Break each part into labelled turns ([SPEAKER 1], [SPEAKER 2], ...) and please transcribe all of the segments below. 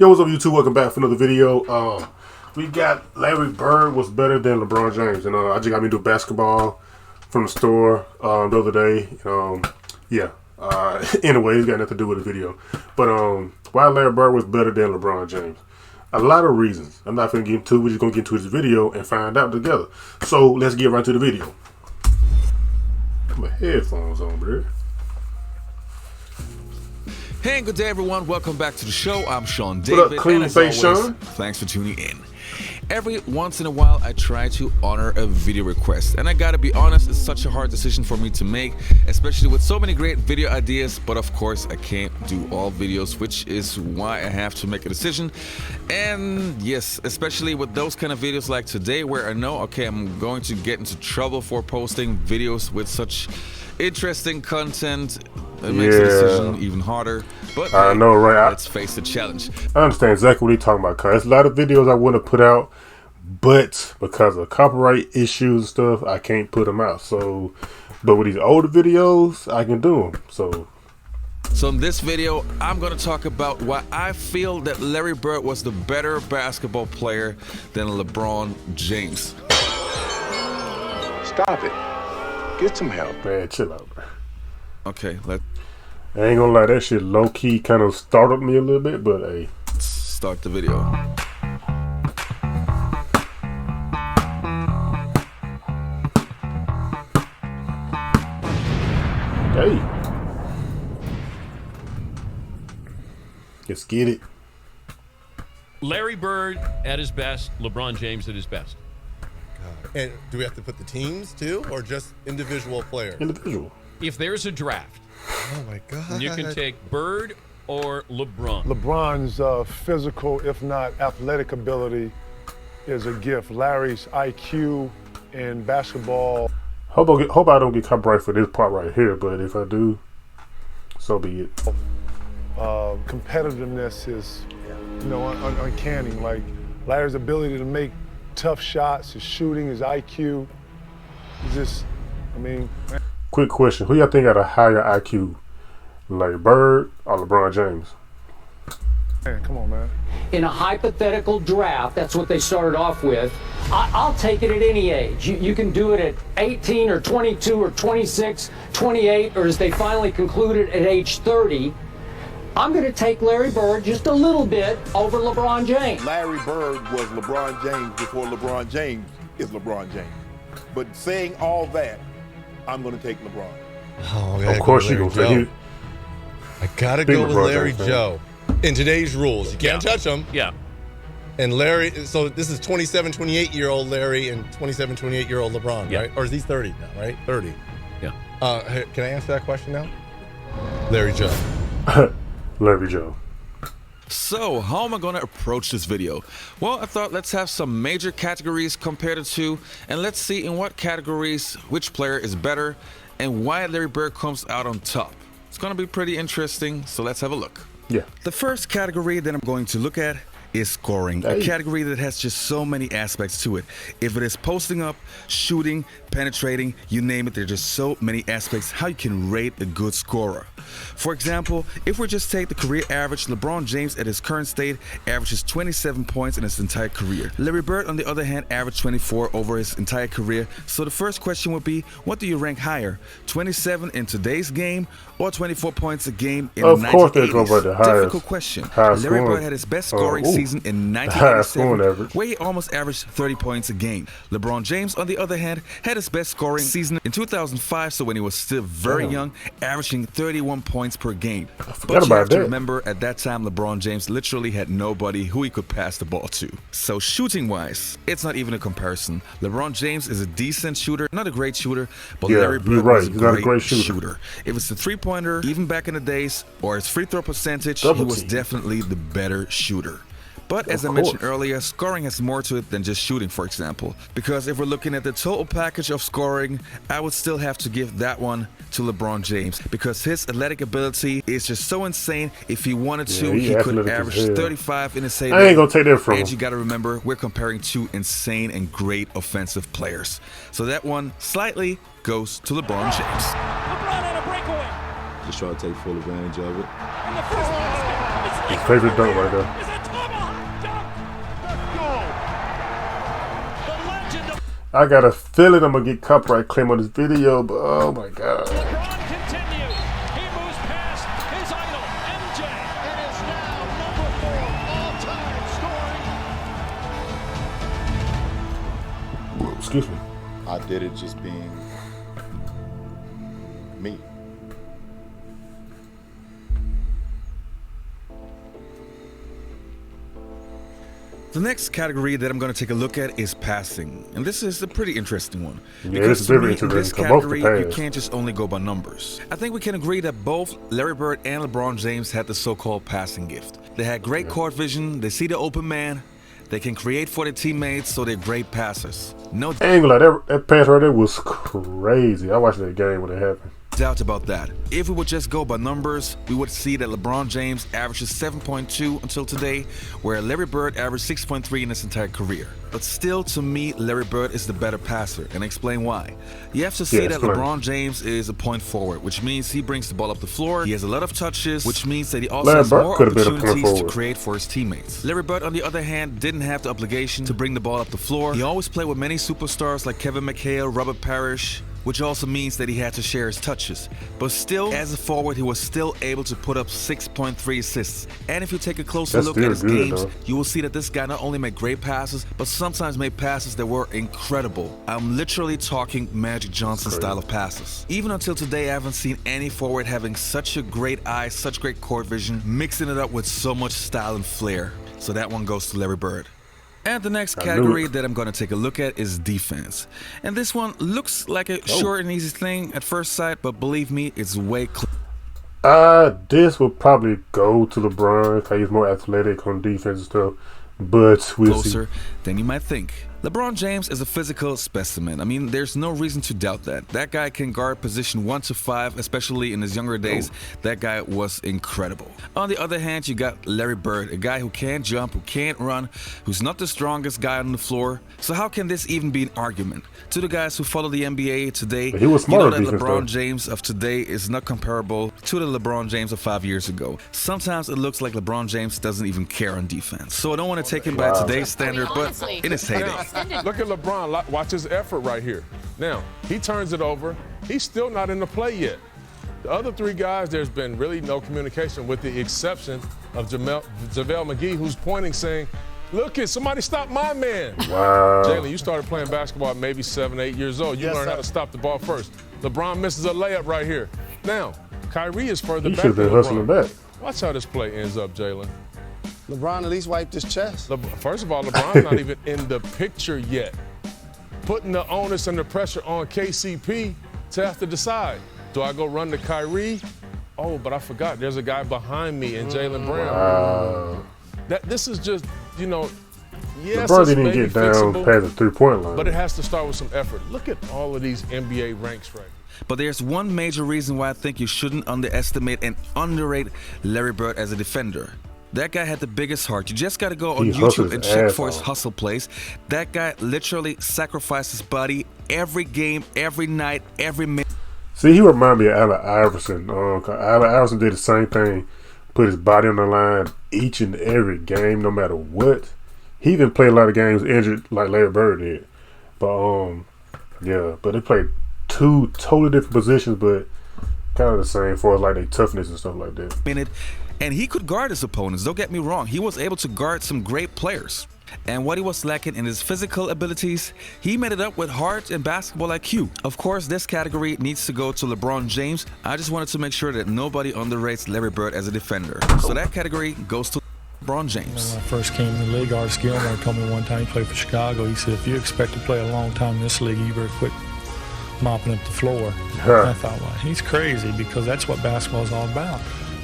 [SPEAKER 1] Yo, what's up, YouTube? Welcome back for another video. We got Larry Bird was better than LeBron James, and I just got me to basketball from the store the other day. Anyway, it's got nothing to do with the video. But why Larry Bird was better than LeBron James? A lot of reasons. I'm not going to get into. We're just going to get into this video and find out together. So let's get right to the video. Put my headphones on, bro.
[SPEAKER 2] Hey, good day, everyone. Welcome back to the show. I'm Sean David.
[SPEAKER 1] What up, clean face Sean?
[SPEAKER 2] Thanks for tuning in. Every once in a while, I try to honor a video request. And I gotta be honest, it's such a hard decision for me to make, especially with so many great video ideas. But of course, I can't do all videos, which is why I have to make a decision. And yes, especially with those kind of videos like today, where I know, okay, I'm going to get into trouble for posting videos with such interesting content. It makes the decision even harder. But
[SPEAKER 1] I know, right?
[SPEAKER 2] Let's face the challenge.
[SPEAKER 1] I understand exactly what you're talking about, cuz there's a lot of videos I want to put out, but because of copyright issues and stuff, I can't put them out. So, but with these older videos, I can do them. So
[SPEAKER 2] in this video, I'm going to talk about why I feel that Larry Bird was the better basketball player than LeBron James.
[SPEAKER 3] Stop it. Get some help.
[SPEAKER 1] Man, chill out, bro.
[SPEAKER 2] Okay,
[SPEAKER 1] I ain't gonna lie, that shit low-key kind of startled me a little bit, but hey.
[SPEAKER 2] let's start the video.
[SPEAKER 1] Hey. Let's get it.
[SPEAKER 4] Larry Bird at his best, LeBron James at his best.
[SPEAKER 5] And do we have to put the teams too, or just individual players?
[SPEAKER 1] Individual.
[SPEAKER 4] If there's a draft,
[SPEAKER 5] Oh my God!
[SPEAKER 4] you can take Bird or LeBron.
[SPEAKER 6] LeBron's physical, if not athletic ability, is a gift. Larry's IQ in basketball.
[SPEAKER 1] Hope I don't get copyright for this part right here, but if I do, so be it.
[SPEAKER 6] Competitiveness is, uncanny. Like Larry's ability to make tough shots, his shooting, his IQ.
[SPEAKER 1] Quick question: who y'all think got a higher IQ, Larry Bird or LeBron James?
[SPEAKER 6] Man, come on, man.
[SPEAKER 7] In a hypothetical draft, that's what they started off with. I'll take it at any age. You can do it at 18 or 22 or 26, 28, or as they finally concluded at age 30. I'm going to take Larry Bird just a little bit over LeBron James.
[SPEAKER 8] Larry Bird was LeBron James before LeBron James is LeBron James. But saying all that, I'm going to take LeBron.
[SPEAKER 5] Oh,
[SPEAKER 1] Of course you gonna take it.
[SPEAKER 5] I gotta
[SPEAKER 1] Big
[SPEAKER 5] go with
[SPEAKER 1] LeBron
[SPEAKER 5] Larry
[SPEAKER 1] James fan.
[SPEAKER 5] Joe. In today's rules, you can't touch him.
[SPEAKER 4] Yeah.
[SPEAKER 5] And Larry, so this is 27, 28-year-old Larry and 27, 28-year-old LeBron,
[SPEAKER 4] Yeah.
[SPEAKER 5] right? Or is he 30 now, right? 30.
[SPEAKER 4] Yeah.
[SPEAKER 5] Can I answer that question now? Larry Joe.
[SPEAKER 1] Larry Joe.
[SPEAKER 2] So, how am I going to approach this video? Well, I thought let's have some major categories compared to two, and let's see in what categories which player is better and why Larry Bird comes out on top. It's going to be pretty interesting, so let's have a look.
[SPEAKER 1] Yeah.
[SPEAKER 2] The first category that I'm going to look at is scoring, a category that has just so many aspects to it. If it is posting up, shooting, penetrating, you name it, there are just so many aspects how you can rate a good scorer. For example, if we just take the career average, LeBron James at his current state averages 27 points in his entire career. Larry Bird, on the other hand, averaged 24 over his entire career. So the first question would be, what do you rank higher? 27 in today's game or 24 points a game in the 1980s?
[SPEAKER 1] Of course they're going by the highest.
[SPEAKER 2] Difficult question.
[SPEAKER 1] Highest
[SPEAKER 2] Larry
[SPEAKER 1] scoring.
[SPEAKER 2] Bird had his best scoring season in
[SPEAKER 1] Highest scoring
[SPEAKER 2] 1987,
[SPEAKER 1] average.
[SPEAKER 2] where he almost averaged 30 points a game. LeBron James, on the other hand, had his best scoring season in 2005, so when he was still very young, averaging 31 points per game. But you have to remember, at that time, LeBron James literally had nobody who he could pass the ball to. So shooting-wise, it's not even a comparison. LeBron James is a decent shooter, not a great shooter, but Larry Bird was a great shooter. If it's the three-pointer, even back in the days, or his free throw percentage, he was definitely the better shooter. But as I mentioned earlier, scoring has more to it than just shooting, for example. Because if we're looking at the total package of scoring, I would still have to give that one to LeBron James. Because his athletic ability is just so insane. If he wanted to, he could average 35 in a save.
[SPEAKER 1] I ain't gonna take that from him.
[SPEAKER 2] And you gotta remember, we're comparing two insane and great offensive players. So that one slightly goes to LeBron James.
[SPEAKER 9] LeBron on a breakaway.
[SPEAKER 10] Just try to take full advantage of it.
[SPEAKER 9] And the first basket.
[SPEAKER 1] His favorite dunk right there.
[SPEAKER 9] Is it
[SPEAKER 1] I got a feeling I'm gonna get copyright claim on this video, but oh my god.
[SPEAKER 9] LeBron continues. He moves past his idol, MJ. It is now number 4 all-time scoring.
[SPEAKER 1] Excuse me.
[SPEAKER 3] I did it just being me.
[SPEAKER 2] The next category that I'm going to take a look at is passing. And this is a pretty interesting one.
[SPEAKER 1] Yeah,
[SPEAKER 2] Because
[SPEAKER 1] it's
[SPEAKER 2] to
[SPEAKER 1] very
[SPEAKER 2] me, in this
[SPEAKER 1] interesting. Both the
[SPEAKER 2] category, you
[SPEAKER 1] pass.
[SPEAKER 2] can't just only go by numbers. I think we can agree that both Larry Bird and LeBron James had the so-called passing gift. They had great court vision, they see the open man, they can create for their teammates, so they're great passers. No
[SPEAKER 1] I ain't gonna lie, that pass right there was crazy. I watched that game when it happened.
[SPEAKER 2] doubt about that. If we would just go by numbers, we would see that LeBron James averages 7.2 until today, where Larry Bird averaged 6.3 in his entire career. But still, to me, Larry Bird is the better passer, and I explain why. You have to see that LeBron James is a point forward, which means he brings the ball up the floor, he has a lot of touches, which means that he also has more opportunities to create for his teammates. Larry Bird, on the other hand, didn't have the obligation to bring the ball up the floor. He always played with many superstars like Kevin McHale, Robert Parrish, which also means that he had to share his touches. But still, as a forward, he was still able to put up 6.3 assists. And if you take a closer look at his games, you will see that this guy not only made great passes, but sometimes made passes that were incredible. I'm literally talking Magic Johnson style of passes. Even until today, I haven't seen any forward having such a great eye, such great court vision, mixing it up with so much style and flair. So that one goes to Larry Bird. And the next category that I'm going to take a look at is defense. And this one looks like a short and easy thing at first sight, but believe me, it's way clearer.
[SPEAKER 1] This will probably go to LeBron because he's more athletic on defense and stuff. But we'll
[SPEAKER 2] closer
[SPEAKER 1] see.
[SPEAKER 2] than you might think. LeBron James is a physical specimen. I mean, there's no reason to doubt that. That guy can guard position 1 to 5, especially in his younger days. That guy was incredible. On the other hand, you got Larry Bird, a guy who can't jump, who can't run, who's not the strongest guy on the floor. So how can this even be an argument? To the guys who follow the NBA today,
[SPEAKER 1] he was smart,
[SPEAKER 2] you know that LeBron James of today is not comparable to the LeBron James of 5 years ago. Sometimes it looks like LeBron James doesn't even care on defense. So I don't want to take him by today's standard, but in his heyday.
[SPEAKER 10] Look at LeBron. Watch his effort right here. Now, he turns it over. He's still not in the play yet. The other three guys, there's been really no communication with the exception of JaVale McGee, who's pointing saying, look it, somebody stop my man.
[SPEAKER 1] Wow.
[SPEAKER 10] Jalen, you started playing basketball at maybe 7, 8 years old. You learned how to stop the ball first. LeBron misses a layup right here. Now, Kyrie is further back. He should have been hustling back. Watch how this play ends up, Jalen.
[SPEAKER 11] LeBron at least wiped his chest.
[SPEAKER 10] First of all, LeBron's not even in the picture yet. Putting the onus and the pressure on KCP to have to decide. Do I go run to Kyrie? Oh, but I forgot. There's a guy behind me in Jaylen Brown.
[SPEAKER 1] Wow.
[SPEAKER 10] This is just, you know, yes,
[SPEAKER 1] LeBron
[SPEAKER 10] it's
[SPEAKER 1] didn't
[SPEAKER 10] maybe
[SPEAKER 1] get down
[SPEAKER 10] fixable,
[SPEAKER 1] past the three-point line.
[SPEAKER 10] but it has to start with some effort. Look at all of these NBA ranks right now.
[SPEAKER 2] But there's one major reason why I think you shouldn't underestimate and underrate Larry Bird as a defender. That guy had the biggest heart. You just got to go on YouTube and check for his hustle plays. That guy literally sacrificed his body every game, every night, every minute.
[SPEAKER 1] See, he reminded me of Allen Iverson. Allen Iverson did the same thing. Put his body on the line each and every game, no matter what. He even played a lot of games injured like Larry Bird did. But, yeah, but they played two totally different positions, but kind of the same for like their toughness and stuff like that.
[SPEAKER 2] And he could guard his opponents, don't get me wrong. He was able to guard some great players. And what he was lacking in his physical abilities, he made it up with heart and basketball IQ. Of course, this category needs to go to LeBron James. I just wanted to make sure that nobody underrates Larry Bird as a defender. So that category goes to LeBron James.
[SPEAKER 12] When I first came in the league, Art Gilmore told me one time, he played for Chicago, he said, if you expect to play a long time in this league, you better quit mopping up the floor. I thought, well, he's crazy because that's what basketball is all about.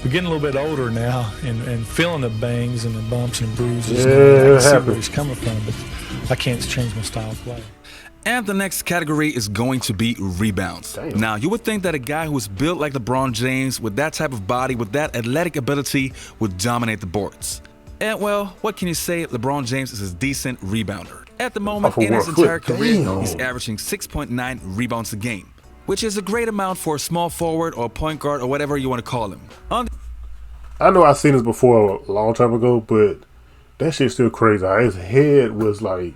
[SPEAKER 12] We're getting a little bit older now and feeling the bangs and the bumps and bruises. I can see where he's coming from, but I can't change my style of play.
[SPEAKER 2] And the next category is going to be rebounds. Damn. Now, you would think that a guy who was built like LeBron James, with that type of body, with that athletic ability, would dominate the boards. And well, what can you say? LeBron James is a decent rebounder. At the moment, in his entire career, he's averaging 6.9 rebounds a game, which is a great amount for a small forward or point guard or whatever you want to call him.
[SPEAKER 1] I know I've seen this before a long time ago, but that shit's still crazy. His head was like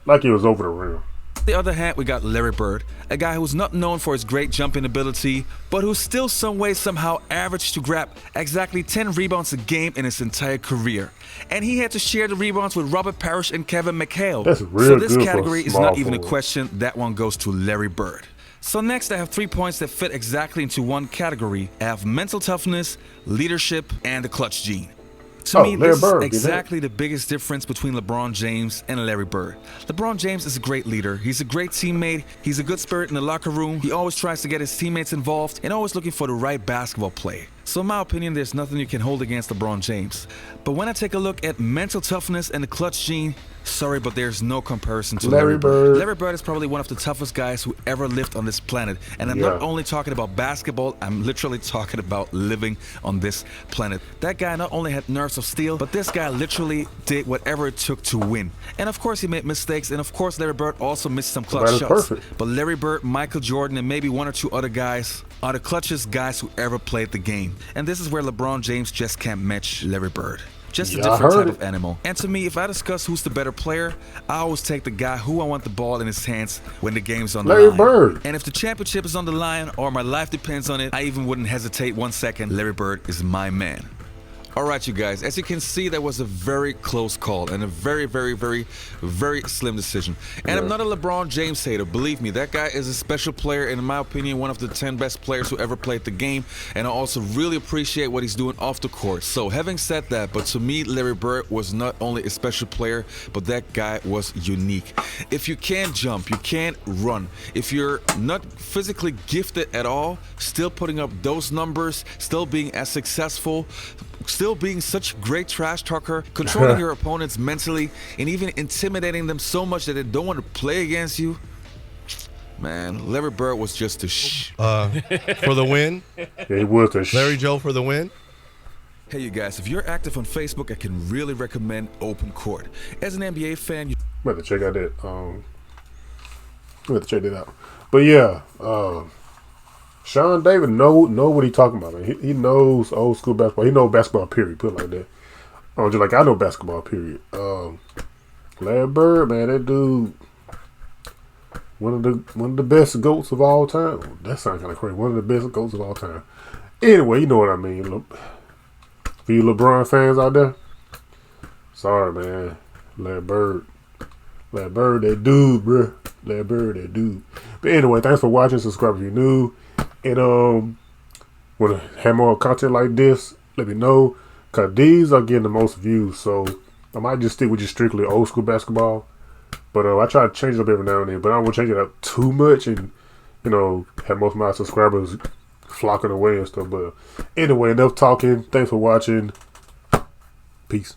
[SPEAKER 1] it was over the rim.
[SPEAKER 2] the other hand, we got Larry Bird, a guy who's not known for his great jumping ability, but who still some way somehow averaged to grab exactly 10 rebounds a game in his entire career. And he had to share the rebounds with Robert Parrish and Kevin McHale.
[SPEAKER 1] That's real
[SPEAKER 2] so this
[SPEAKER 1] good
[SPEAKER 2] category
[SPEAKER 1] for a
[SPEAKER 2] is
[SPEAKER 1] small
[SPEAKER 2] not even a
[SPEAKER 1] forward.
[SPEAKER 2] question. That one goes to Larry Bird. So next, I have 3 points that fit exactly into one category. I have mental toughness, leadership, and the clutch gene. To me,
[SPEAKER 1] Larry
[SPEAKER 2] this
[SPEAKER 1] Bird,
[SPEAKER 2] is exactly the biggest difference between LeBron James and Larry Bird. LeBron James is a great leader. He's a great teammate. He's a good spirit in the locker room. He always tries to get his teammates involved and always looking for the right basketball play. So in my opinion, there's nothing you can hold against LeBron James. But when I take a look at mental toughness and the clutch gene, sorry, but there's no comparison to Larry Bird. Larry Bird is probably one of the toughest guys who ever lived on this planet. And I'm not only talking about basketball, I'm literally talking about living on this planet. That guy not only had nerves of steel, but this guy literally did whatever it took to win. And of course he made mistakes, and of course Larry Bird also missed some clutch shots. But Larry Bird, Michael Jordan, and maybe 1 or 2 other guys are the clutchest guys who ever played the game. And this is where LeBron James just can't match Larry Bird. Just a different type of animal. And to me, if I discuss who's the better player, I always take the guy who I want the ball in his hands when the game's on the line.
[SPEAKER 1] Larry Bird.
[SPEAKER 2] And if the championship is on the line or my life depends on it, I even wouldn't hesitate 1 second. Larry Bird is my man. Alright, you guys, as you can see, that was a very close call and a very, very, very, very slim decision. And I'm not a LeBron James hater. Believe me, that guy is a special player, and in my opinion, one of the 10 best players who ever played the game. And I also really appreciate what he's doing off the court. So having said that, but to me, Larry Bird was not only a special player, but that guy was unique. If you can't jump, you can't run. If you're not physically gifted at all, still putting up those numbers, still being as successful, still being such a great trash talker, controlling your opponents mentally, and even intimidating them so much that they don't want to play against you. Man, Larry Bird was just a
[SPEAKER 5] for the win.
[SPEAKER 1] Yeah, he was the
[SPEAKER 5] Larry Joe for the win.
[SPEAKER 2] Hey, you guys, if you're active on Facebook, I can really recommend Open Court. As an NBA fan, you
[SPEAKER 1] have to check out that. We have to check that out. But yeah, Sean David know what he talking about, man. He knows old school basketball. He knows basketball, period. Put it like that. Just like I know basketball, period. Larry Bird, man, that dude, one of the best GOATs of all time. That sounds kind of crazy. One of the best GOATs of all time. Anyway, you know what I mean. For you LeBron fans out there, sorry, man. Larry Bird, that dude, bruh. Larry Bird, that dude. But anyway, thanks for watching. Subscribe if you're new. And want to have more content like this, let me know, because these are getting the most views. So I might just stick with just strictly old school basketball. But I try to change it up every now and then. But I don't want to change it up too much and, have most of my subscribers flocking away and stuff. But anyway, enough talking. Thanks for watching. Peace.